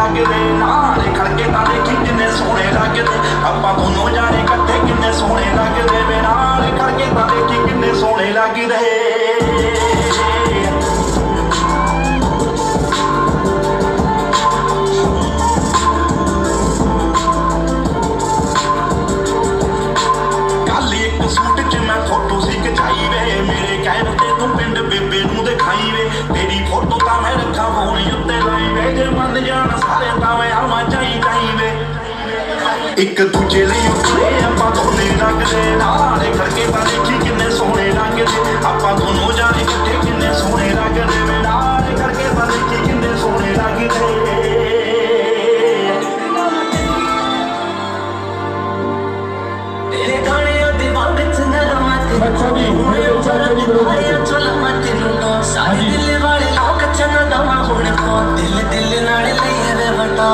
लगदे नाल खड़के तां देखी किन्ने सोहणे लगदे आपां दोनों जाने इकट्ठे किन्ने सोहणे लगदे वे नाल खड़के तां देखी किन्ने सोहणे लगदे सूट च मैं फोटो सी खचाई वे मेरे कहण ते तू पिंड बेबे नूं दिखाई वे तेरी फोटो तां मैं रखा फोन उत्ते लाई वे जे मन जान सारे तां मैं आवां चाई वे एक दूजे लई उठे आपां दोने लगदे नाल खड़के तां देखी किन्ने सोहणे लगदे आपां दोनों जाने इकट्ठे किन्ने सोहणे लगदे वे नाल खड़के तां देखी किन्ने सोहणे लगदे अच्छा जी चाचा जी सारे दिल वाले लोग चंगा दवा होने को दिल दिल नाले लिए वे बता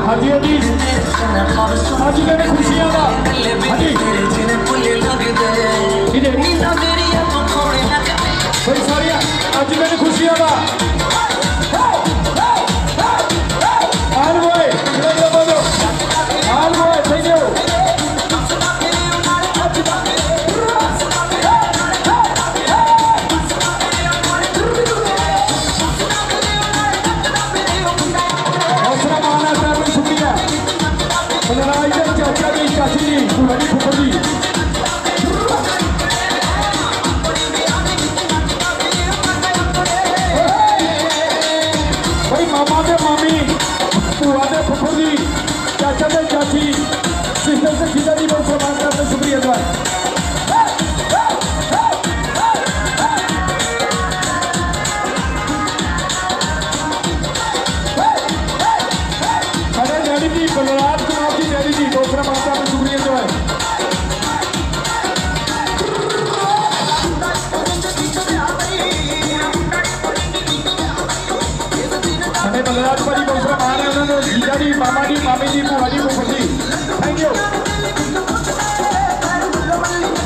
हाँ जी हाँ जी मैंने खुशियाँ का गले भी तेरे जिने पुले लग गए नींदा मेरी अब खोने लग गए भाई सारिया आज मैंने खुशियाँ का आल बॉय बोलो आल बॉय थैंक यू चाचा जी चाची जी पुरानी फुफड़ जी भाई मामा दे मामी भूआ दे फुफड़ जी चाचा दे चाची सिस्टर से जीजा जी बहुत सम्मान करते शुक्रिया सर डैडी जी बलराज कुमार जी डैडी जी दूसरा माता में शुक्रिया जो है बलराज भाजी दूसरा मान है उन्होंने जीजा जी मामा जी मामी जी भूआ जी फुफड़ जी